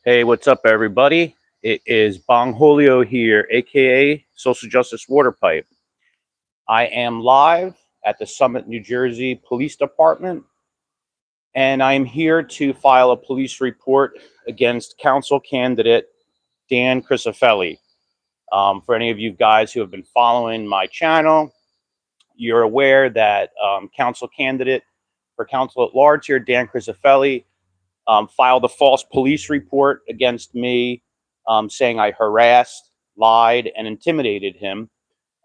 Hey, what's up, everybody? It is Bong Holio here, aka Social Justice Waterpipe. I am live at the Summit, New Jersey Police Department, and I'm here to file a police report against council candidate Dan Crisofelli. For any of you guys who have been following my channel, you're aware that council candidate for council at large here, Dan Crisofelli, filed a false police report against me, saying I harassed, lied, and intimidated him,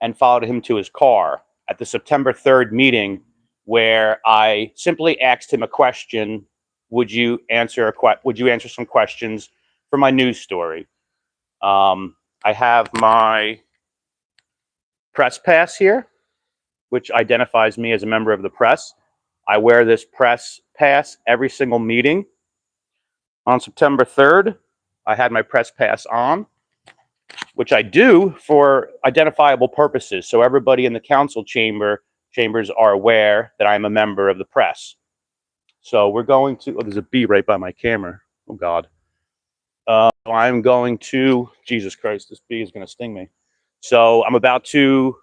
and followed him to his car at the September 3rd meeting, where I simply asked him a question: Would you answer some questions for my news story? I have my press pass here, which identifies me as a member of the press. I wear this press pass every single meeting. On September 3rd, I had my press pass on, which I do for identifiable purposes, so everybody in the council chambers are aware that I'm a member of the press. So we're going to, oh, there's a bee right by my camera. Oh, God. I'm going to, Jesus Christ, this bee is going to sting me. So I'm about to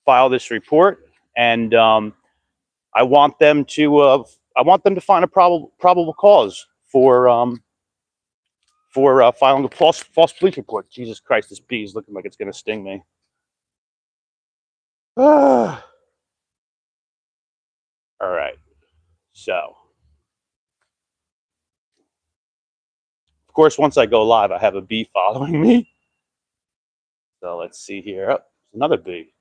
file this report, and I want them to find a probable cause for filing a false police report. Jesus Christ, this bee is looking like it's going to sting me. All right. So, of course, once I go live, I have a bee following me. So let's see here. Oh, another bee.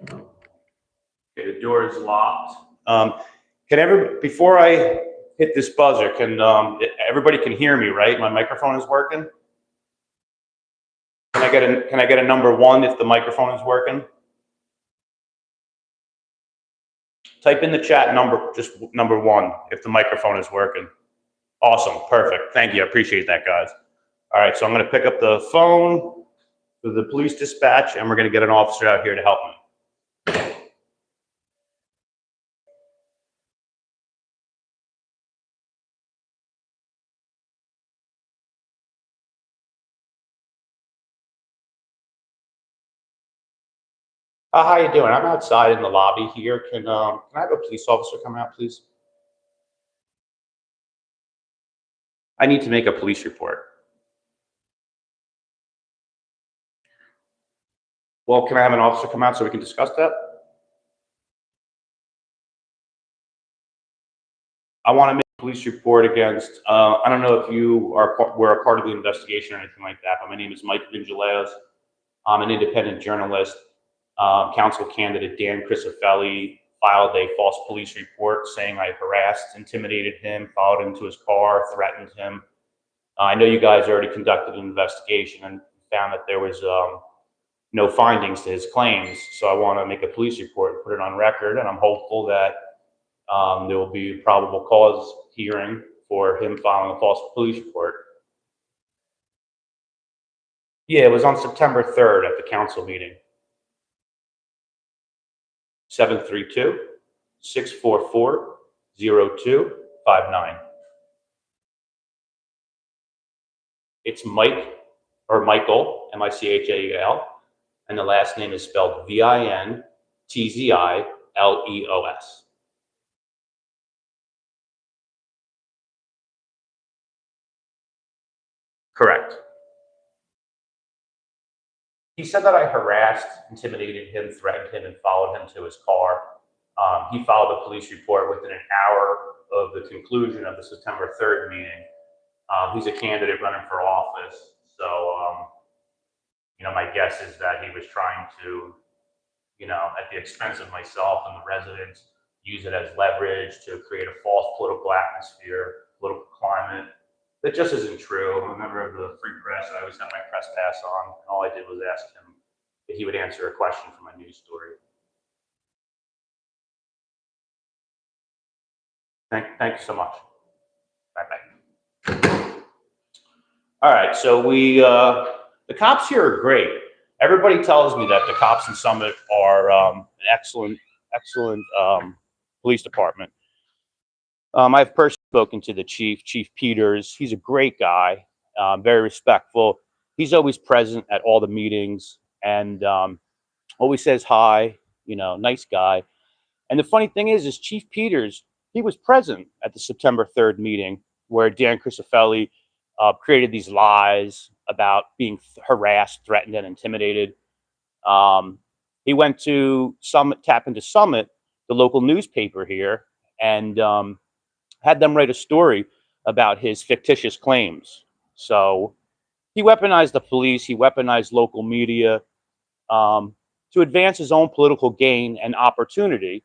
Okay, the door is locked. Before I hit this buzzer, everybody can hear me, right? My microphone is working. Can I get a number one if the microphone is working? Type in the chat just number one if the microphone is working. Awesome, perfect. Thank you. I appreciate that, guys. All right, so I'm going to pick up the phone for the police dispatch, and we're going to get an officer out here to help me. How you doing? I'm outside in the lobby here. Can I have a police officer come out, please? I need to make a police report. Well, can I have an officer come out so we can discuss that? I want to make a police report against, I don't know if you were a part of the investigation or anything like that, but my name is Mike Vingileos. I'm an independent journalist. Council candidate Dan Crisofelli filed a false police report saying I harassed, intimidated him, followed him to his car, threatened him. I know you guys already conducted an investigation and found that there was no findings to his claims. So I want to make a police report and put it on record, and I'm hopeful that there will be a probable cause hearing for him filing a false police report. Yeah, it was on September 3rd at the council meeting. 732-644-0259. It's Mike, or Michael, M-I-C-H-A-E-L, and the last name is spelled V-I-N-T-Z-I-L-E-O-S. Correct. He said that I harassed, intimidated him, threatened him, and followed him to his car. He filed a police report within an hour of the conclusion of the September 3rd meeting. He's a candidate running for office, so my guess is that he was trying to, at the expense of myself and the residents, use it as leverage to create a false political atmosphere, political climate. That just isn't true. I'm a member of the Free Press. I always have my press pass on, and all I did was ask him if he would answer a question for my news story. Thank you so much. Bye-bye. All right, so the cops here are great. Everybody tells me that the cops in Summit are an excellent police department. I've personally spoken to the chief, Chief Peters. He's a great guy, very respectful. He's always present at all the meetings and always says hi. Nice guy. And the funny thing is Chief Peters, he was present at the September 3rd meeting where Dan Crisofelli created these lies about being harassed, threatened, and intimidated. Um, he went to Summit, Tap into Summit, the local newspaper here, and had them write a story about his fictitious claims. So he weaponized the police, he weaponized local media to advance his own political gain and opportunity.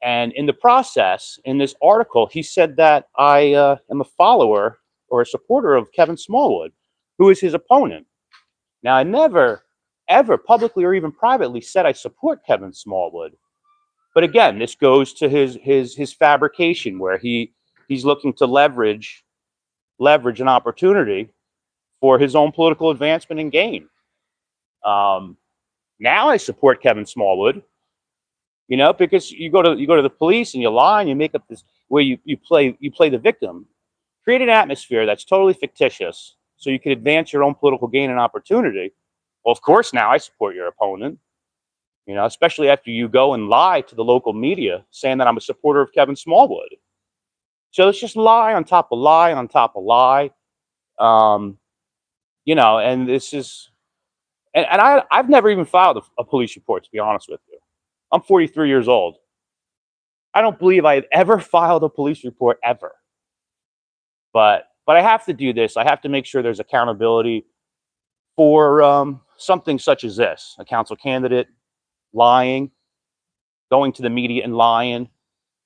And in the process, in this article, he said that I am a follower or a supporter of Kevin Smallwood, who is his opponent. Now, I never, ever publicly or even privately said I support Kevin Smallwood. But again, this goes to his fabrication, where he's looking to leverage an opportunity for his own political advancement and gain. Um, Now I support Kevin Smallwood, because you go to the police and you lie and you make up this where you play the victim, create an atmosphere that's totally fictitious, so you can advance your own political gain and opportunity. Well, of course, now I support your opponent. Especially after you go and lie to the local media saying that I'm a supporter of Kevin Smallwood. So it's just lie on top of lie on top of lie. Um, and this is, and I've never even filed a police report, to be honest with you. I'm 43 years old. I don't believe I've ever filed a police report ever. But I have to do this. I have to make sure there's accountability for something such as this: a council candidate lying, going to the media and lying,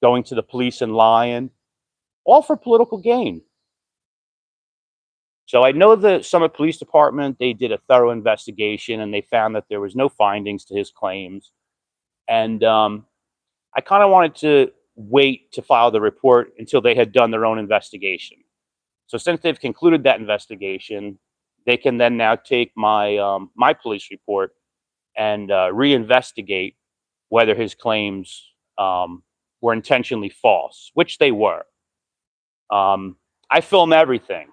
going to the police and lying, all for political gain. So I know the Summit Police Department, they did a thorough investigation and they found that there was no findings to his claims. And I kind of wanted to wait to file the report until they had done their own investigation. So since they've concluded that investigation, they can then now take my police report and reinvestigate whether his claims were intentionally false, which they were. I film everything.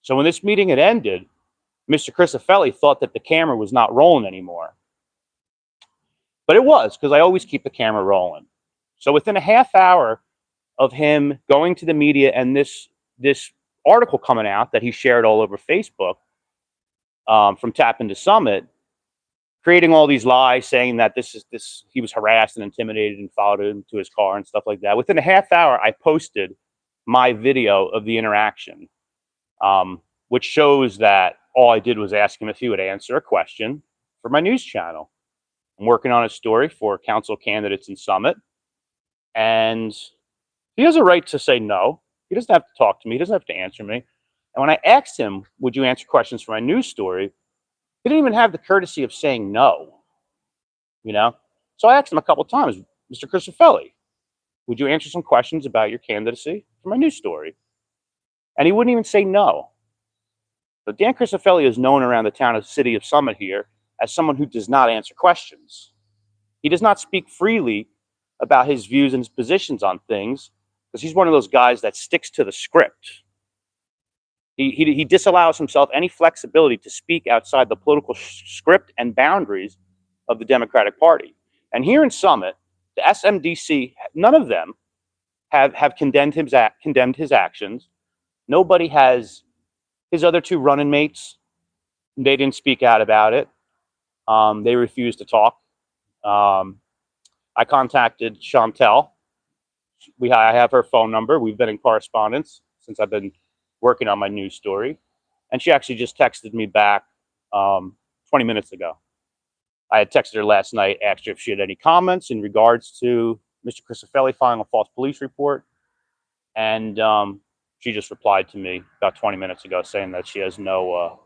So when this meeting had ended, Mr. Crisofelli thought that the camera was not rolling anymore. But it was, because I always keep the camera rolling. So within a half hour of him going to the media and this article coming out that he shared all over Facebook from Tap into Summit, creating all these lies, saying that he was harassed and intimidated and followed him to his car and stuff like that. Within a half hour, I posted my video of the interaction, which shows that all I did was ask him if he would answer a question for my news channel. I'm working on a story for council candidates in Summit, and he has a right to say no. He doesn't have to talk to me. He doesn't have to answer me. And when I asked him, would you answer questions for my news story, he didn't even have the courtesy of saying no. So I asked him a couple of times, Mr. Crisofelli, would you answer some questions about your candidacy for my news story? And he wouldn't even say no. But Dan Crisofelli is known around the town of city of Summit here as someone who does not answer questions. He does not speak freely about his views and his positions on things because he's one of those guys that sticks to the script. He disallows himself any flexibility to speak outside the political script and boundaries of the Democratic Party. And here in Summit, the SMDC, none of them have condemned his actions. Nobody has. His other two running mates, they didn't speak out about it. They refused to talk. I contacted Chantel. I have her phone number. We've been in correspondence since I've been working on my news story. And she actually just texted me back 20 minutes ago. I had texted her last night, asked her if she had any comments in regards to Mr. Crisofelli filing a false police report. And she just replied to me about 20 minutes ago saying that she has no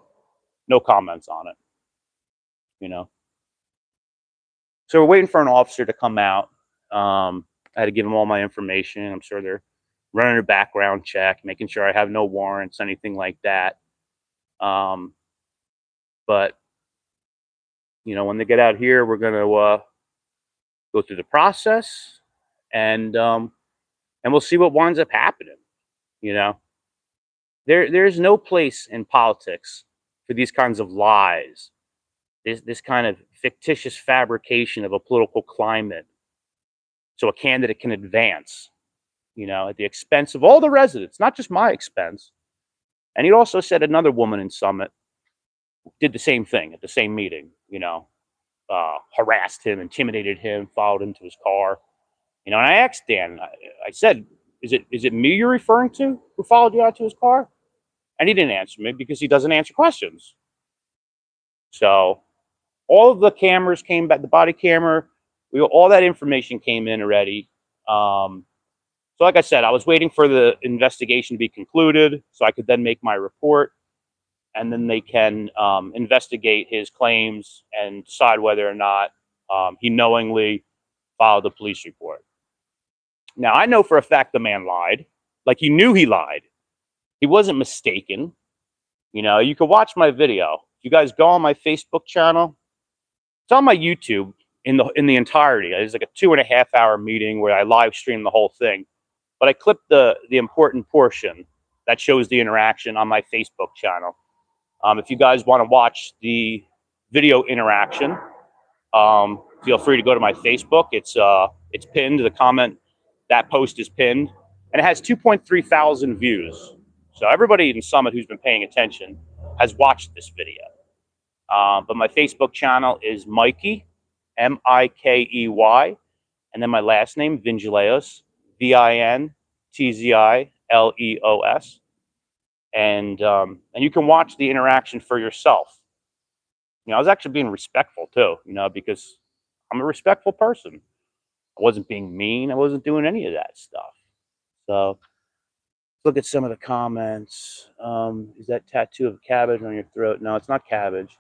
comments on it. So we're waiting for an officer to come out. I had to give him all my information. I'm sure they're running a background check, making sure I have no warrants, anything like that. But when they get out here, we're going to go through the process, and and we'll see what winds up happening. You know, there's no place in politics for these kinds of lies, this kind of fictitious fabrication of a political climate, so a candidate can advance, at the expense of all the residents, not just my expense. And he also said another woman in Summit did the same thing at the same meeting, harassed him, intimidated him, followed him to his car. And I asked Dan, I said, is it me you're referring to who followed you out to his car? And he didn't answer me because he doesn't answer questions. So all of the cameras came back, the body camera, all that information came in already. So like I said, I was waiting for the investigation to be concluded so I could then make my report, and then they can investigate his claims and decide whether or not he knowingly filed a police report. Now, I know for a fact the man lied. Like, he knew he lied. He wasn't mistaken. You can watch my video. If you guys go on my Facebook channel, it's on my YouTube in the entirety. It's like a 2.5 hour meeting where I live stream the whole thing. But I clipped the important portion that shows the interaction on my Facebook channel. If you guys want to watch the video interaction, feel free to go to my Facebook. It's pinned. The comment, that post is pinned, and it has 2.3 thousand views. So everybody in Summit who's been paying attention has watched this video. But my Facebook channel is Mikey, Mikey, and then my last name, Vingileos, Vintzleos. And you can watch the interaction for yourself. I was actually being respectful too, because I'm a respectful person. I wasn't being mean. I wasn't doing any of that stuff. So look at some of the comments. Is that tattoo of cabbage on your throat? No, it's not cabbage.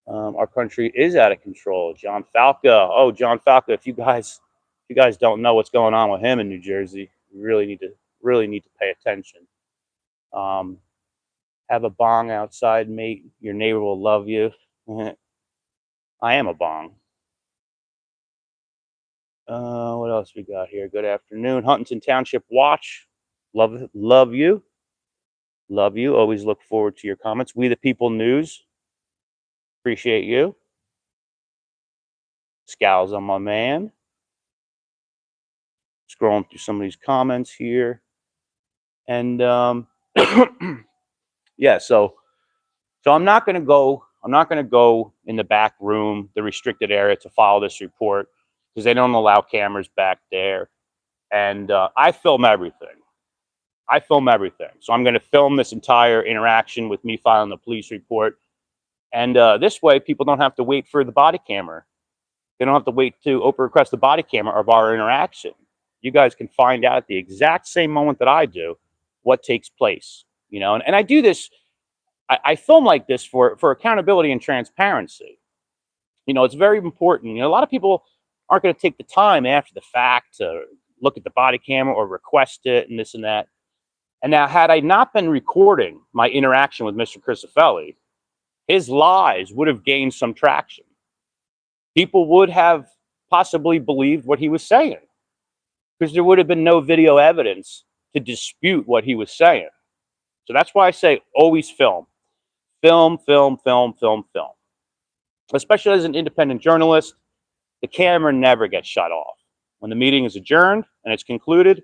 Our country is out of control. John Falco. Oh, John Falco. If you guys don't know what's going on with him in New Jersey, you really need to pay attention. Have a bong outside, mate. Your neighbor will love you. I am a bong. What else we got here? Good afternoon, Huntington Township Watch. Love you. Always look forward to your comments. We the People News. Appreciate you. Scowls on my man. Scrolling through some of these comments here. And yeah, so I'm not gonna go in the back room, the restricted area, to follow this report because they don't allow cameras back there. And I film everything. So I'm gonna film this entire interaction with me filing the police report. And this way, people don't have to wait for the body camera. They don't have to wait to open request the body camera of our interaction. You guys can find out at the exact same moment that I do what takes place. And I do this. I film like this for accountability and transparency. It's very important. A lot of people aren't going to take the time after the fact to look at the body camera or request it and this and that. And now, had I not been recording my interaction with Mr. Cristofelli, his lies would have gained some traction. People would have possibly believed what he was saying because there would have been no video evidence to dispute what he was saying. So that's why I say always film. Film. Especially as an independent journalist, the camera never gets shut off. When the meeting is adjourned and it's concluded,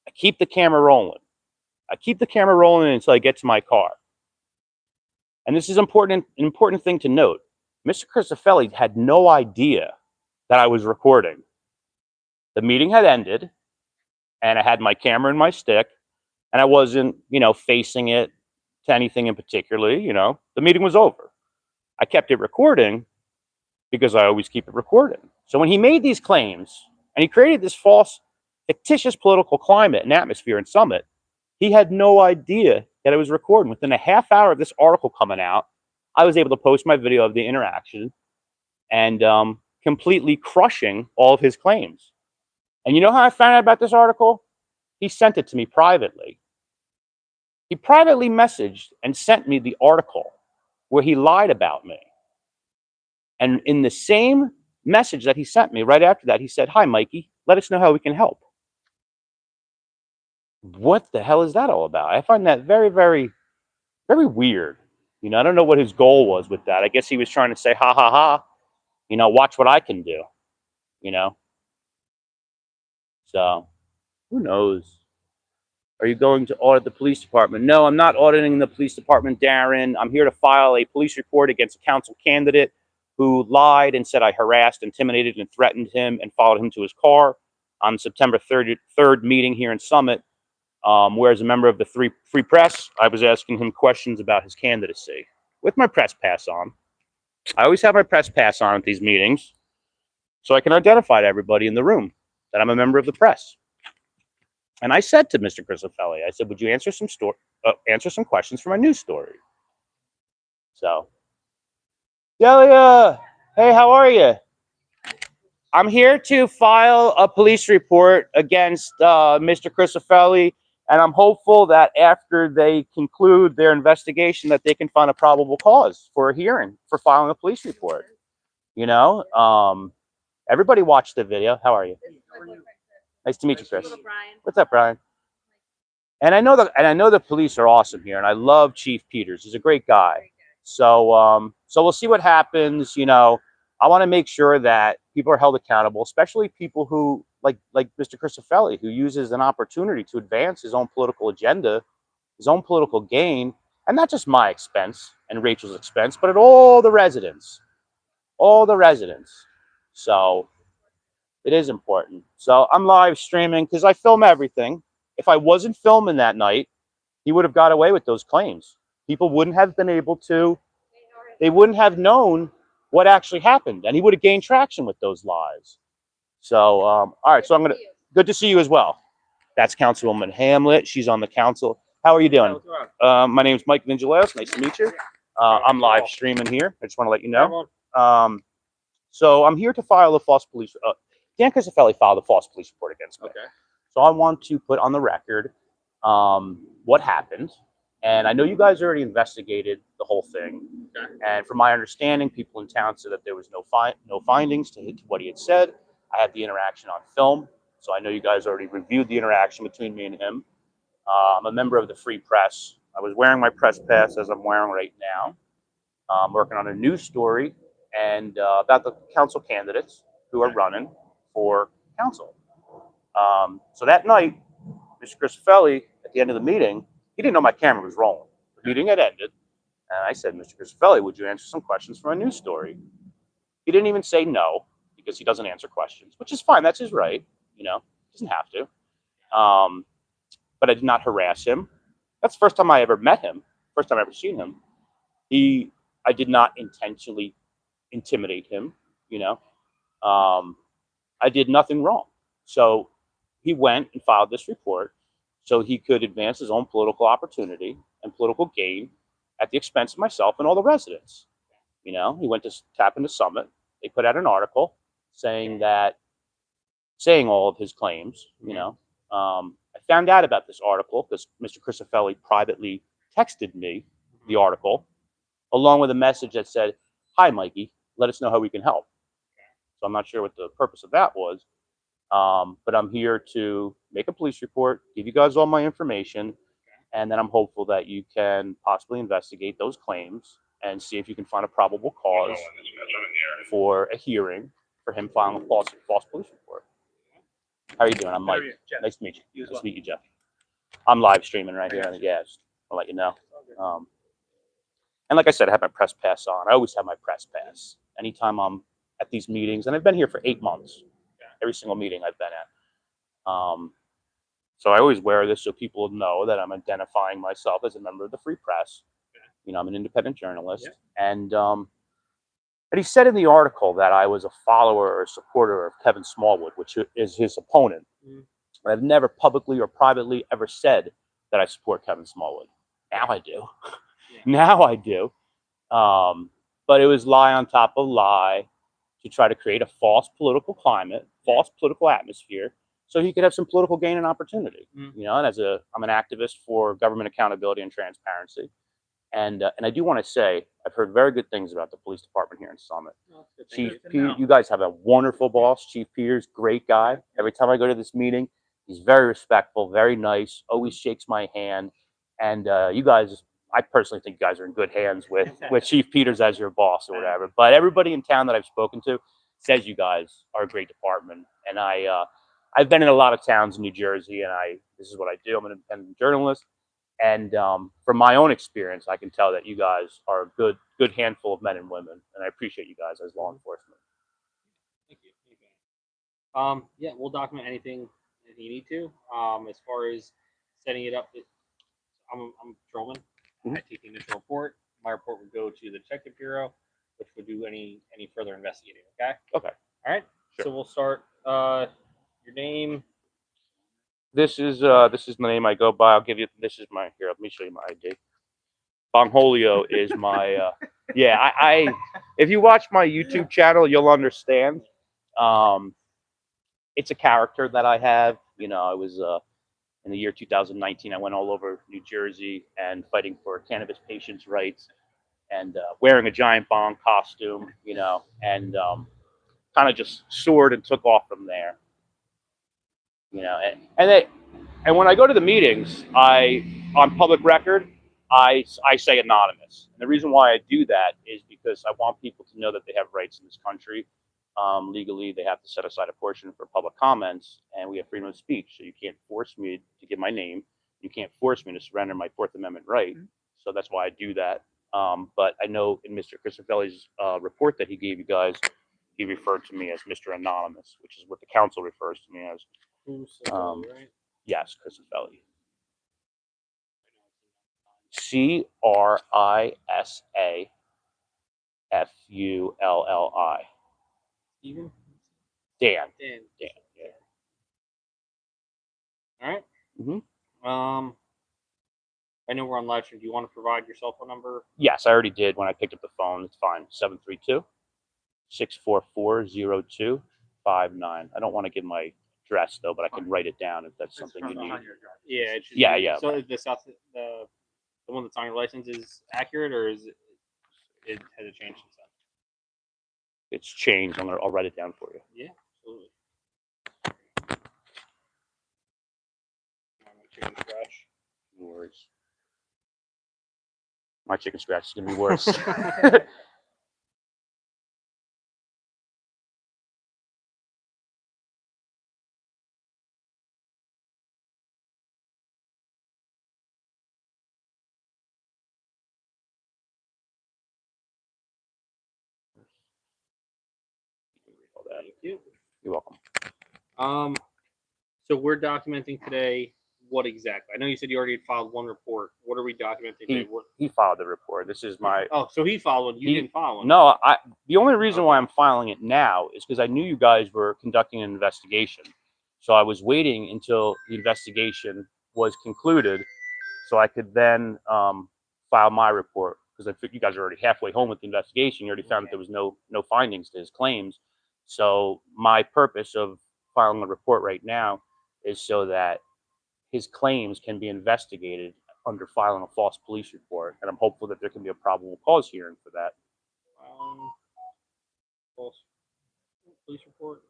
I keep the camera rolling. Until I get to my car. And this is an important thing to note. Mr. Cristofelli had no idea that I was recording. The meeting had ended, and I had my camera and my stick, and I wasn't, facing it to anything in particular. The meeting was over. I kept it recording because I always keep it recording. So when he made these claims and he created this false, fictitious political climate and atmosphere in Summit, he had no idea that I was recording. Within a half hour of this article coming out, I was able to post my video of the interaction and completely crushing all of his claims. And you know how I found out about this article? He sent it to me privately. He privately messaged and sent me the article where he lied about me. And in the same message that he sent me right after that, he said, "Hi, Mikey, let us know how we can help." What the hell is that all about? I find that very, very, very weird. I don't know what his goal was with that. I guess he was trying to say, ha ha ha, watch what I can do, you know? So who knows? Are you going to audit the police department? No, I'm not auditing the police department, Darren. I'm here to file a police report against a council candidate who lied and said I harassed, intimidated, and threatened him and followed him to his car on September 3rd meeting here in Summit. Where as a member of the Free Press, I was asking him questions about his candidacy with my press pass on. I always have my press pass on at these meetings so I can identify to everybody in the room that I'm a member of the press. And I said to Mr. Crisofelli, I said, would you answer some questions for my news story? So, Delia, hey, how are you? I'm here to file a police report against Mr. Crisofelli, and I'm hopeful that after they conclude their investigation that they can find a probable cause for a hearing for filing a police report. Everybody watched the video. How are you? Nice to meet you, Chris. What's up, Brian? And I know the police are awesome here, and I love Chief Peters. He's a great guy. So we'll see what happens. I want to make sure that people are held accountable, especially people who like Mr. Crisofelli, who uses an opportunity to advance his own political agenda, his own political gain, and not just my expense and Rachel's expense, but at all the residents. So it is important. So I'm live streaming because I film everything. If I wasn't filming that night, he would have got away with those claims. People wouldn't have been able to, they wouldn't have known what actually happened, and he would have gained traction with those lies. So, all right, so good to see you as well. That's Councilwoman Hamlet. She's on the council. How are you doing? My name's Mike Vingelaos. Nice to meet you. I'm live streaming here. I just want to let you know. So I'm here to file a false police. Dan Crisofelli filed a false police report against me. Okay. So I want to put on the record what happened. And I know you guys already investigated the whole thing. Okay. And from my understanding, people in town said that there was no findings to what he had said. I had the interaction on film. So I know you guys already reviewed the interaction between me and him. I'm a member of the Free Press. I was wearing my press pass as I'm wearing right now. I'm working on a news story and about the council candidates who are running for council. So that night, Mr. Crisofelli, at the end of the meeting, he didn't know my camera was rolling. The meeting had ended, and I said, Mr. Crisofelli, would you answer some questions for my news story? He didn't even say no, because he doesn't answer questions, which is fine. That's his right. He doesn't have to. But I did not harass him. That's the first time I ever met him, first time I ever seen him. I did not intentionally intimidate him, I did nothing wrong. So he went and filed this report so he could advance his own political opportunity and political gain at the expense of myself and all the residents. He went to tap into Summit. They put out an article saying all of his claims, I found out about this article because Mr. Crisofelli privately texted me the article along with a message that said, "Hi, Mikey, let us know how we can help." So I'm not sure what the purpose of that was, but I'm here to make a police report, give you guys all my information, and then I'm hopeful that you can possibly investigate those claims and see if you can find a probable cause for a hearing for him filing a false police report. How are you doing? I'm Mike. Nice to meet you. Nice to meet you, Jeff. I'm live streaming right here on the gas. I'll let you know. And like I said, I have my press pass on. I always have my press pass. Anytime I'm at these meetings, and I've been here for 8 months, every single meeting I've been at. So I always wear this so people know that I'm identifying myself as a member of the Free Press. I'm an independent journalist. And he said in the article that I was a follower or supporter of Kevin Smallwood, which is his opponent. But I've never publicly or privately ever said that I support Kevin Smallwood. Now I do. Now I do. But it was lie on top of lie to try to create a false political climate, false political atmosphere, so he could have some political gain and opportunity. And I'm an activist for government accountability and transparency. And I do want to say, I've heard very good things about the police department here in Summit. Chief Peters, you guys have a wonderful boss. Chief Peters, great guy. Every time I go to this meeting, He's very respectful, very nice, always shakes my hand. And you guys, I personally think you guys are in good hands with Chief Peters as your boss or whatever. But everybody in town that I've spoken to says you guys are a great department. And I've been in a lot of towns in New Jersey, and this is what I do. I'm an independent journalist. And from my own experience, I can tell that you guys are a good handful of men and women, and I appreciate you guys as law enforcement. Thank you. Yeah, we'll document anything that you need to. As far as setting it up, I'm patrolman. I take the initial report. My report would go to the detective bureau, which would do any further investigating. Okay. Okay. All right. Sure. So we'll start. Your name. This is the name I go by. I'll give you. This is my here. Let me show you my ID. Bongholio is my. Yeah, I. If you watch my YouTube channel, you'll understand. It's a character that I have. You know, I was in the year 2019. I went all over New Jersey and fighting for cannabis patients' rights, and wearing a giant bong costume. You know, and kind of just soared and took off from there. You know, and when I go to the meetings, on public record, I say anonymous. And the reason why I do that is because I want people to know that they have rights in this country. Legally, they have to set aside a portion for public comments, and we have freedom of speech. So you can't force me to give my name. You can't force me to surrender my Fourth Amendment right. Mm-hmm. So that's why I do that. But I know in Mr. Christofelli's report that he gave you guys, he referred to me as Mr. Anonymous, which is what the council refers to me as. Right? Yes, Christofelli. CRISAFULLI. Steven? Dan. Dan. Yeah. All right. Mm-hmm. I know we're on live stream. Do you want to provide your cell phone number? Yes, I already did when I picked up the phone. It's fine. 732-644-0259. I don't want to give my address though, but I can write it down if that's something you need. Yeah, it should. Yeah. So right. The one that's on your license is accurate, or is it has it changed since then? It's changed. I'll write it down for you. Yeah, absolutely. Chicken scratch. No worries. My chicken scratch is gonna be worse. Thank you. You're welcome. So we're documenting today what exactly? I know you said you already had filed one report. What are we documenting today? He filed the report. This is my. Oh, so he filed one. You didn't file one. No, the only reason why I'm filing it now is because I knew you guys were conducting an investigation. So I was waiting until the investigation was concluded so I could then file my report, because I think you guys are already halfway home with the investigation. You already found that there was no findings to his claims. So my purpose of filing a report right now is so that his claims can be investigated under filing a false police report, and I'm hopeful that there can be a probable cause hearing for that. False police report.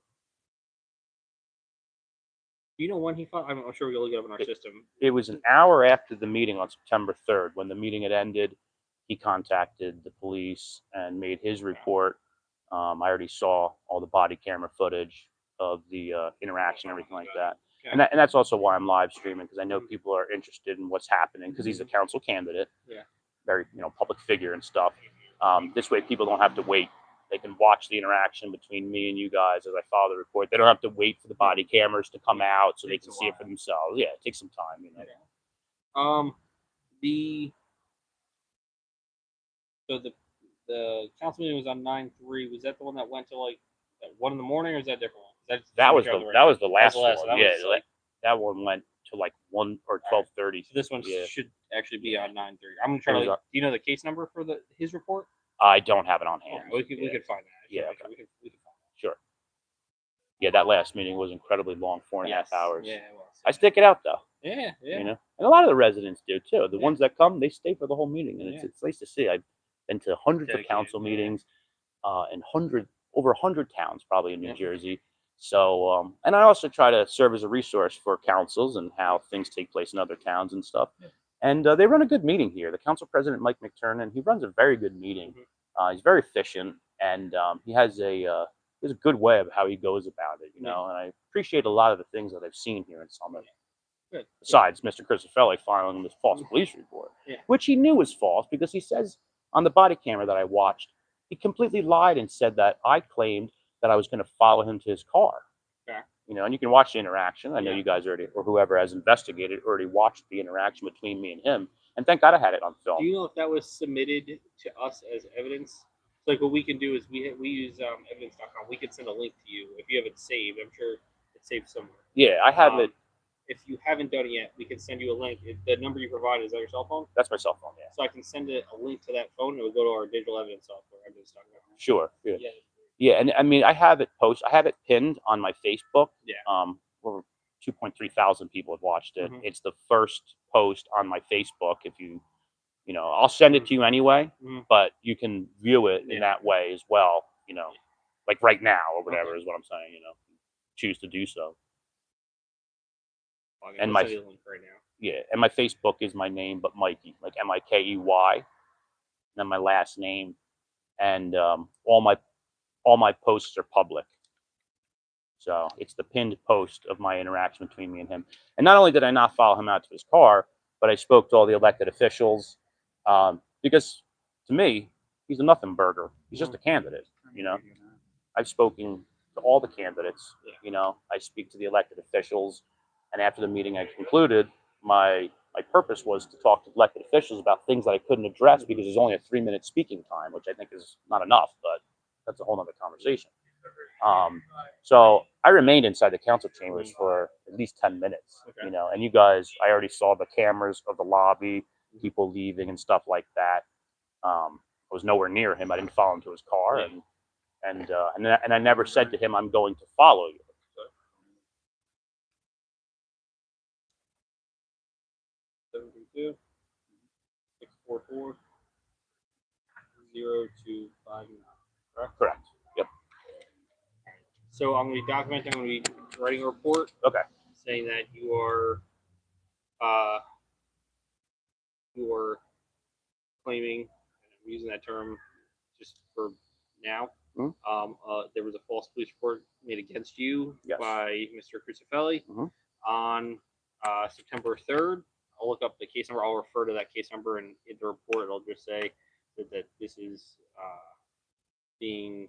Do you know when he filed? I'm sure we'll look it up in our system. It was an hour after the meeting on September 3rd. When the meeting had ended, he contacted the police and made his report. I already saw all the body camera footage of the interaction, everything like that. And that's also why I'm live streaming, because I know people are interested in what's happening, because he's a council candidate, very public figure and stuff. This way, people don't have to wait. They can watch the interaction between me and you guys as I file the report. They don't have to wait for the body cameras to come out so they can see it for themselves. Yeah, it takes some time, The council meeting was on 9/3. Was that the one that went to like at 1 in the morning, or is that a different one? That was the last one. That one went to like 1 or 12:30. So this one should actually be on 9/30. I'm gonna try to. Do you know the case number for his report? I don't have it on hand. We could find that. Yeah, we could find that. Sure. Yeah, that last meeting was incredibly long, 4.5 hours. Yeah, it was. I stick it out though. Yeah. And a lot of the residents do too. The ones that come, they stay for the whole meeting, and it's nice to see. I've been to hundreds of council meetings, and over 100 towns probably in New Jersey. So, and I also try to serve as a resource for councils and how things take place in other towns and stuff. And they run a good meeting here. The council president, Mike McTurnan, he runs a very good meeting. He's very efficient, and he has a good way of how he goes about it, you know. And I appreciate a lot of the things that I've seen here in Summit. Good. Besides Mr. Christofelli filing this false police report, Yeah. which he knew was false because he says on the body camera that I watched, he completely lied and said that I claimed that I was going to follow him to his car. Okay. You know, and you can watch the interaction. I know Yeah. you guys already, or whoever has investigated, already watched the interaction between me and him. And thank God I had it on film. Do you know if that was submitted to us as evidence? Like what we can do is we use evidence.com. We can send a link to you if you have it saved. I'm sure it's saved somewhere. Yeah, I have it. If you haven't done it yet, we can send you a link. The number you provided, is that your cell phone? That's my cell phone, yeah. So I can send a link to that phone and it will go to our digital evidence software. Sure. Yeah. Yeah. Yeah, and I mean, I have it pinned on my Facebook. Yeah. Over 2.3 thousand people have watched it. Mhm. It's the first post on my Facebook. If you know, I'll send it to you anyway, but you can view it in that way as well. You know, like right now or whatever is what I'm saying. You know, choose to do so. And my link right now. Yeah, and my Facebook is my name, but Mikey, like Mikey, and then my last name, and all my posts are public. So it's the pinned post of my interaction between me and him. And not only did I not follow him out to his car, but I spoke to all the elected officials because to me, he's a nothing burger. He's just a candidate, you know. I've spoken to all the candidates, you know. I speak to the elected officials, and after the meeting I concluded, my purpose was to talk to elected officials about things that I couldn't address because there's only a 3-minute speaking time, which I think is not enough, but that's a whole other conversation. So I remained inside the council chambers for at least 10 minutes, you know, and you guys, I already saw the cameras of the lobby, people leaving and stuff like that. I was nowhere near him. I didn't follow him to his car, and I never said to him, "I'm going to follow you." 732-644-0259. Correct. Yep. So I'm going to be documenting. I'm going to be writing a report. Okay. Saying that you are claiming, and I'm using that term just for now. There was a false police report made against you by Mr. Crucifelli on September 3rd. I'll look up the case number. I'll refer to that case number, and in the report, it'll just say that this is being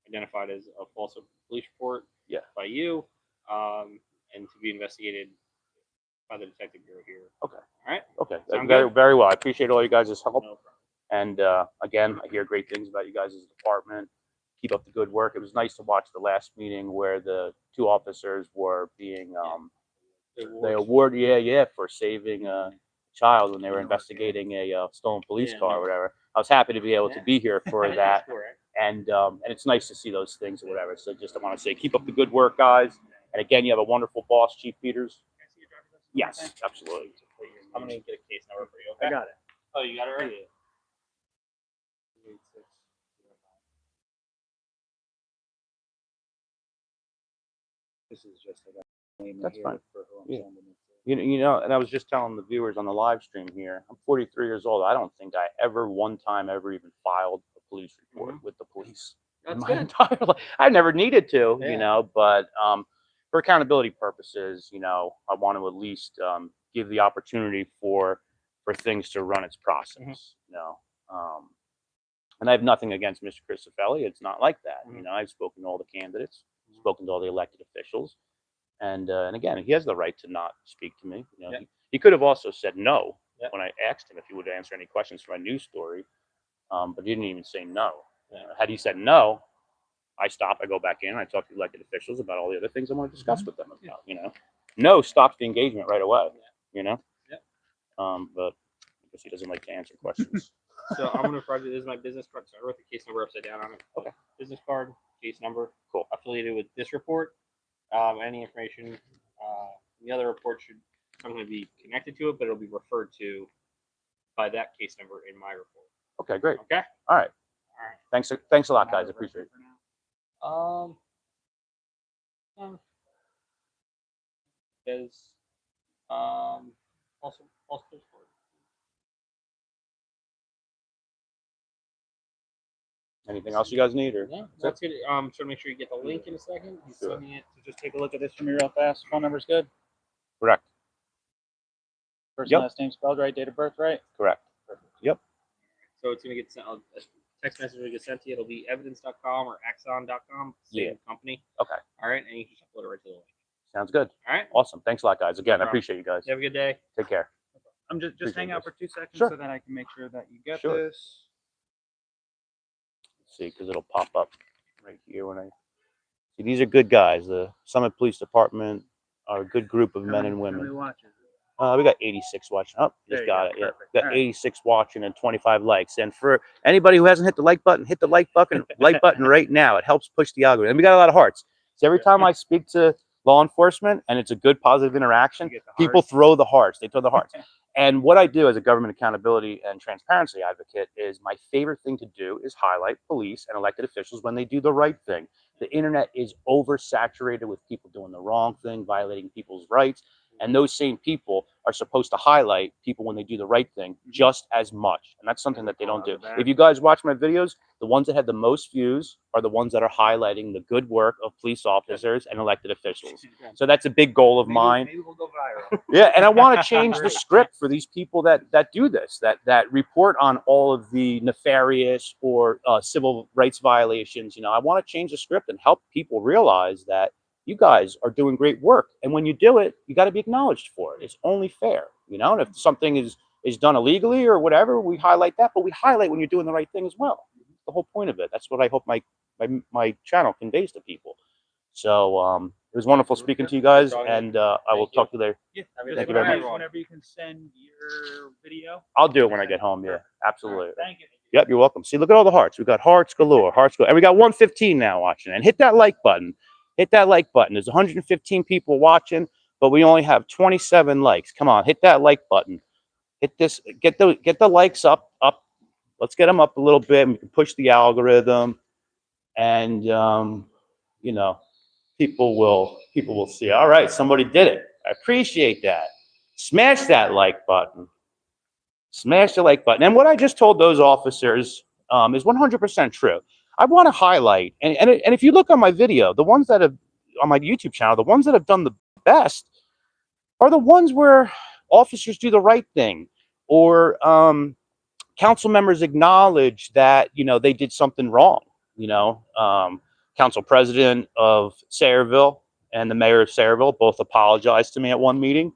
identified as a false police report by you, and to be investigated by the detective bureau here. Okay. All right. Okay. Very well. I appreciate all you guys' help. No problem. And again, I hear great things about you guys' department. Keep up the good work. It was nice to watch the last meeting where the 2 officers were being they award for saving a child when they were investigating a stolen police car or whatever. I was happy to be able to be here for that, and it's nice to see those things or whatever. So just I want to say, keep up the good work, guys. And again, you have a wonderful boss, Chief Peters. Yes, absolutely. I'm gonna get a case number for you. Okay? I got it. Oh, you got it already? This is just I got name That's here fine. for who I'm Yeah. sending it to. You know, and I was just telling the viewers on the live stream here, I'm 43 years old. I don't think I ever even filed a police report with the police in my entire life. I never needed to, you know, but for accountability purposes, you know, I want to at least give the opportunity for things to run its process, you know. And I have nothing against Mr. Christofelli. It's not like that. You know, I've spoken to all the candidates, spoken to all the elected officials. And again, he has the right to not speak to me. You know, he could have also said no when I asked him if he would answer any questions for my news story, but he didn't even say no. Had he said no, I stop, I go back in, I talk to elected officials about all the other things I want to discuss with them about. You know, no stops the engagement right away. You know, but I guess he doesn't like to answer questions. So I'm gonna provide you. This is my business card. So I wrote the case number upside down on it. Okay. Business card, case number. Cool. Affiliated with this report. Any information in the other report should something be connected to it, but it'll be referred to by that case number in my report. Okay, great. Okay. All right. All right. Thanks a lot, guys. I appreciate it. No, as also post for. Anything else you guys need, or Yeah, that's good. Just want to make sure you get the link in a second. He's Sure. sending it. So just take a look at this for me real fast. Phone number's good. correct? First Yep. and last name spelled right. Date of birth right. Correct. Yep. So it's going to get sent. A text message will get sent to you. It'll be evidence.com or axon.com. Same Yeah. company. Okay. All right, and you can just upload it right to the link. Sounds good. All right. Awesome. Thanks a lot, guys. Again, I No problem. appreciate you guys. You have a good day. Take care. I'm just Appreciate hang out this. for 2 seconds Sure. so that I can make sure that you get Sure. this. See, because it'll pop up right here when I see. These are good guys. The Summit Police Department are a good group of men and How many women. watches? We got 86 watching. Oh, There just you got go. it. Yeah, Perfect. got All right. 86 watching and 25 likes. And for anybody who hasn't hit the like button, hit the like button right now. It helps push the algorithm. And we got a lot of hearts. So every time I speak to law enforcement and it's a good positive interaction, You get the people hearts. throw the hearts. They throw the hearts. And what I do as a government accountability and transparency advocate is my favorite thing to do is highlight police and elected officials when they do the right thing. The internet is oversaturated with people doing the wrong thing, violating people's rights. And those same people are supposed to highlight people when they do the right thing just as much. And that's something that they don't do. If you guys watch my videos, the ones that had the most views are the ones that are highlighting the good work of police officers and elected officials. So that's a big goal of mine. Maybe we'll go viral. Yeah, and I want to change the script for these people that do this, that report on all of the nefarious or civil rights violations. I want to change the script and help people realize that you guys are doing great work, and when you do it, you got to be acknowledged for it. It's only fair, And if something is done illegally or whatever, we highlight that, but we highlight when you're doing the right thing as well. The whole point of it. That's what I hope my channel conveys to people. So it was wonderful speaking to you guys, and I will talk to you later. Yeah. Thank you very much. Whenever you can send your video. I'll do it when I get home. Yeah, absolutely. Thank you. Yep, you're welcome. See, look at all the hearts. We got hearts galore, hearts galore. And we got 115 now watching. And hit that like button. Hit that like button. There's 115 people watching, but we only have 27 likes. Come on, hit that like button. Hit this. Get the likes up. Let's get them up a little bit. And we can push the algorithm, and people will see. All right, somebody did it. I appreciate that. Smash that like button. Smash the like button. And what I just told those officers is 100% true. I want to highlight, and if you look on my video, the ones that have on my YouTube channel, the ones that have done the best are the ones where officers do the right thing, or council members acknowledge that they did something wrong. Council president of Sayreville and the mayor of Sayreville both apologized to me at one meeting,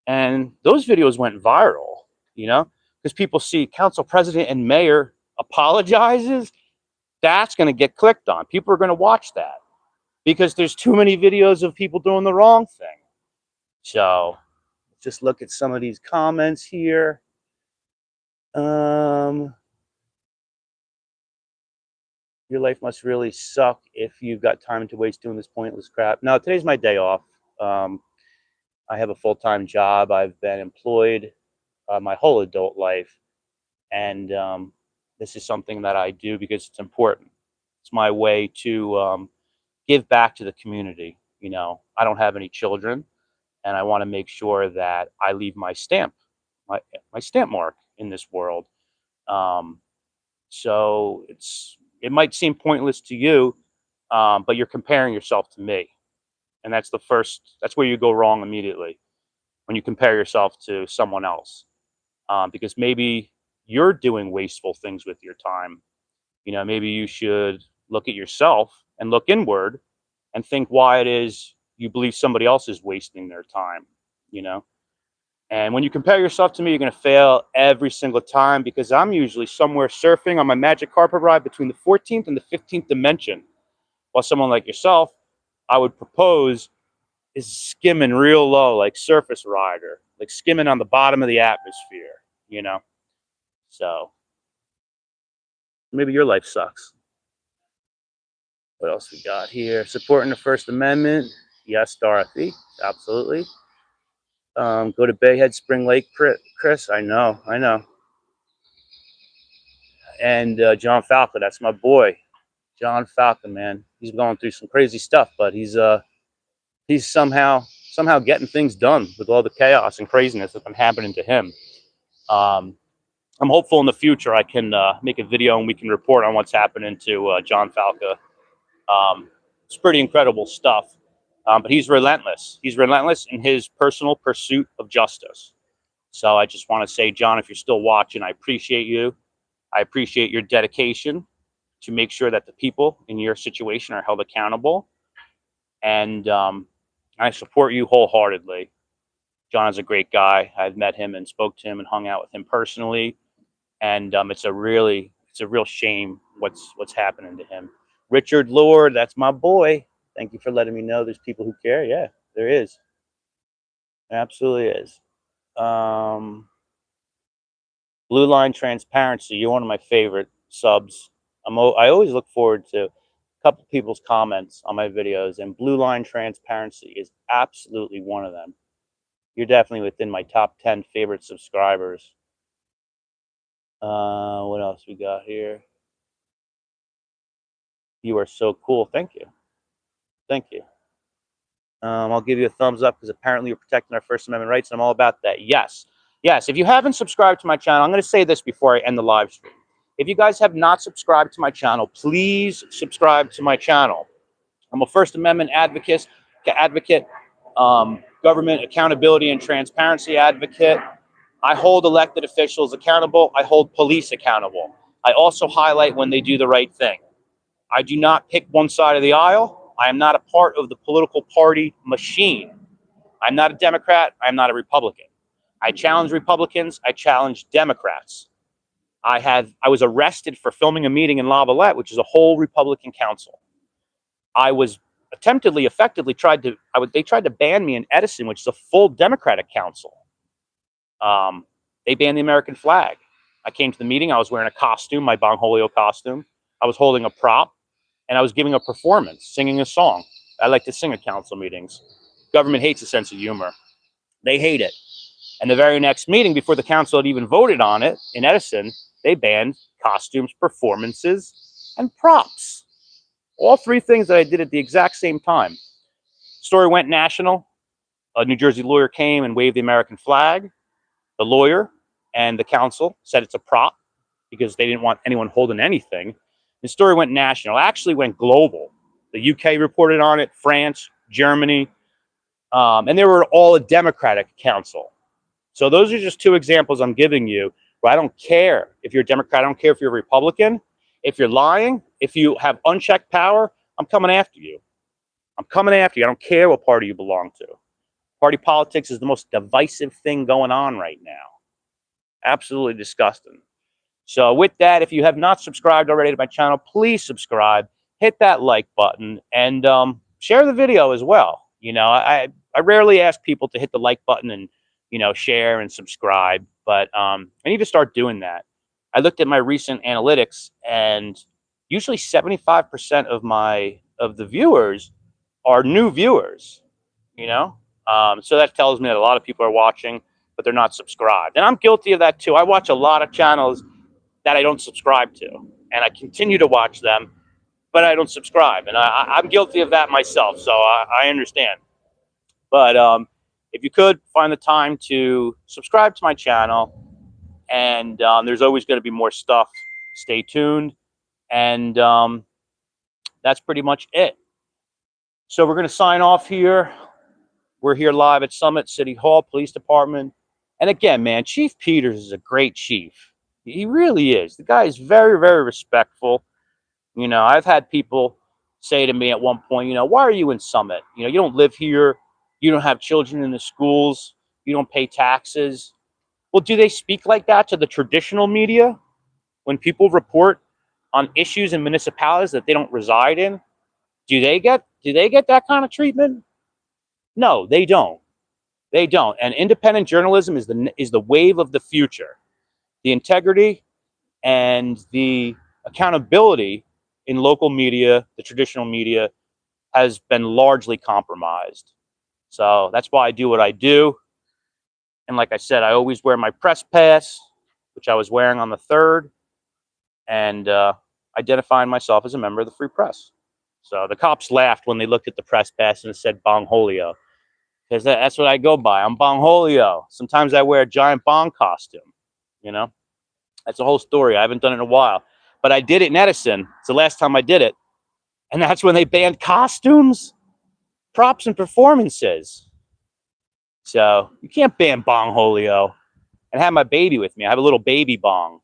and those videos went viral. Because people see council president and mayor apologizes, that's going to get clicked on. People are going to watch that because there's too many videos of people doing the wrong thing. So just look at some of these comments here. Your life must really suck if you've got time to waste doing this pointless crap. No, today's my day off. I have a full-time job. I've been employed my whole adult life, and this is something that I do because it's important. It's my way to give back to the community. I don't have any children, and I want to make sure that I leave my stamp, my stamp mark in this world. So it might seem pointless to you, but you're comparing yourself to me, and that's where you go wrong immediately, when you compare yourself to someone else, because maybe you're doing wasteful things with your time. Maybe you should look at yourself and look inward and think why it is you believe somebody else is wasting their time. And when you compare yourself to me, you're going to fail every single time, because I'm usually somewhere surfing on my magic carpet ride between the 14th and the 15th dimension, while someone like yourself, I would propose, is skimming real low, like surface rider, like skimming on the bottom of the atmosphere. So maybe your life sucks. What else we got here? Supporting the First Amendment. Yes, Dorothy. Absolutely. Go to Bayhead Spring Lake, Chris. I know. And John Falco, that's my boy. John Falco, man. He's going through some crazy stuff, but he's somehow somehow getting things done with all the chaos and craziness that's been happening to him. I'm hopeful in the future I can make a video and we can report on what's happening to John Falca. It's pretty incredible stuff. But he's relentless. He's relentless in his personal pursuit of justice. So I just want to say, John, if you're still watching, I appreciate you. I appreciate your dedication to make sure that the people in your situation are held accountable. And I support you wholeheartedly. John is a great guy. I've met him and spoke to him and hung out with him personally. And it's a real shame what's happening to him. Richard Lord, that's my boy. Thank you for letting me know there's people who care. Yeah, there is. There absolutely is. Blue Line Transparency, you're one of my favorite subs. I always look forward to a couple people's comments on my videos, and Blue Line Transparency is absolutely one of them. You're definitely within my top 10 favorite subscribers. What else we got here? You are so cool. Thank you. Thank you. I'll give you a thumbs up because apparently you're protecting our First Amendment rights, and I'm all about that. Yes. Yes. If you haven't subscribed to my channel, I'm going to say this before I end the live stream. If you guys have not subscribed to my channel, please subscribe to my channel. I'm a First Amendment advocate, government accountability and transparency advocate. I hold elected officials accountable. I hold police accountable. I also highlight when they do the right thing. I do not pick one side of the aisle. I am not a part of the political party machine. I'm not a Democrat. I'm not a Republican. I challenge Republicans. I challenge Democrats. I was arrested for filming a meeting in Lavalette, which is a whole Republican council. I was effectively they tried to ban me in Edison, which is a full Democratic council. They banned the American flag. I came to the meeting. I was wearing a costume, my Bongholio costume. I was holding a prop, and I was giving a performance, singing a song. I like to sing at council meetings. Government hates a sense of humor. They hate it. And the very next meeting, before the council had even voted on it in Edison, they banned costumes, performances, and props. All three things that I did at the exact same time. Story went national. A New Jersey lawyer came and waved the American flag. The lawyer and the council said it's a prop because they didn't want anyone holding anything. The story went national. It actually went global. The UK reported on it, France, Germany, and they were all a Democratic council. So those are just two examples I'm giving you where I don't care if you're a Democrat. I don't care if you're a Republican. If you're lying, if you have unchecked power, I'm coming after you. I'm coming after you. I don't care what party you belong to. Party politics is the most divisive thing going on right now. Absolutely disgusting. So with that, if you have not subscribed already to my channel, please subscribe, hit that like button, and share the video as well. You know, I rarely ask people to hit the like button and, you know, share and subscribe, but I need to start doing that. I looked at my recent analytics, and usually 75% of the viewers are new viewers, you know? So that tells me that a lot of people are watching, but they're not subscribed. And I'm guilty of that too. I watch a lot of channels that I don't subscribe to, and I continue to watch them, but I don't subscribe. And I'm guilty of that myself, so I understand. But if you could find the time to subscribe to my channel, and there's always going to be more stuff. Stay tuned. And that's pretty much it. So we're going to sign off here. We're here live at Summit City Hall Police Department. And again, man, Chief Peters is a great chief. He really is. The guy is very, very respectful. You know, I've had people say to me at one point, you know, why are you in Summit? You know, you don't live here. You don't have children in the schools. You don't pay taxes. Well, do they speak like that to the traditional media when people report on issues in municipalities that they don't reside in? Do they get that kind of treatment? No, they don't. They don't. And independent journalism is the wave of the future. The integrity and the accountability in local media, the traditional media, has been largely compromised. So that's why I do what I do. And like I said, I always wear my press pass, which I was wearing on the 3rd, and identifying myself as a member of the Free Press. So the cops laughed when they looked at the press pass and it said Bongholio, because that's what I go by. I'm Bongholio. Sometimes I wear a giant bong costume. You know, that's a whole story. I haven't done it in a while, but I did it in Edison. It's the last time I did it, and that's when they banned costumes, props, and performances. So you can't ban Bongholio. And I have my baby with me. I have a little baby bong,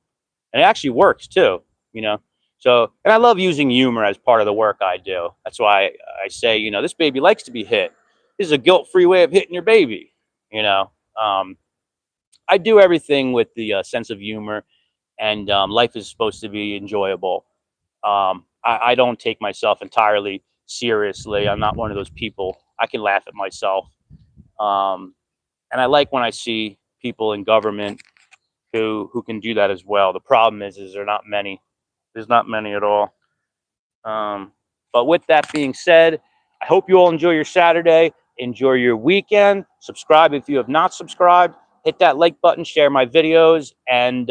and it actually works too. You know, so and I love using humor as part of the work I do. That's why I say, you know, this baby likes to be hit. This is a guilt-free way of hitting your baby. You know, I do everything with the sense of humor, and life is supposed to be enjoyable. I don't take myself entirely seriously. I'm not one of those people. I can laugh at myself. And I like when I see people in government who can do that as well. The problem is there are not many. There's not many at all. But with that being said, I hope you all enjoy your Saturday. Enjoy your weekend. Subscribe if you have not subscribed. Hit that like button, share my videos, and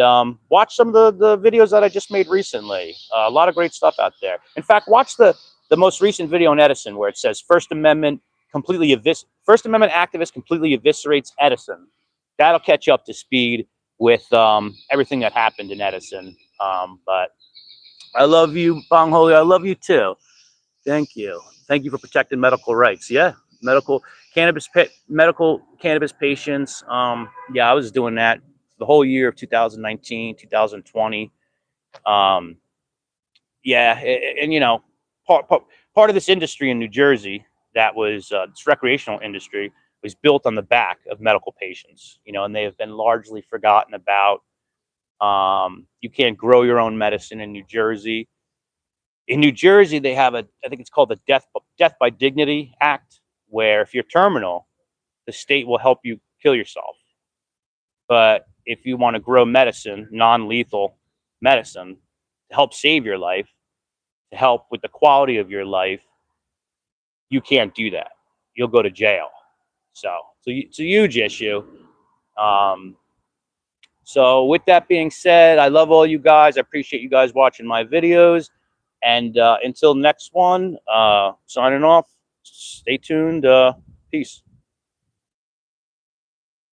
watch some of the videos that I just made recently. A lot of great stuff out there. In fact, watch the most recent video on Edison where it says First Amendment activist completely eviscerates Edison. That'll catch you up to speed with everything that happened in Edison. But I love you, Bongholio. I love you too. Thank you. Thank you for protecting medical rights. Yeah, medical cannabis patients. Yeah, I was doing that the whole year of 2019, 2020. Yeah, and you know, part of this industry in New Jersey that was this recreational industry was built on the back of medical patients. You know, and they have been largely forgotten about. You can't grow your own medicine in New Jersey. In New Jersey, they have I think it's called the Death by Dignity Act, where if you're terminal, the state will help you kill yourself. But if you want to grow medicine, non-lethal medicine, to help save your life, to help with the quality of your life, you can't do that. You'll go to jail. So it's a huge issue. So with that being said, I love all you guys. I appreciate you guys watching my videos. And until next one, signing off. Stay tuned. Peace.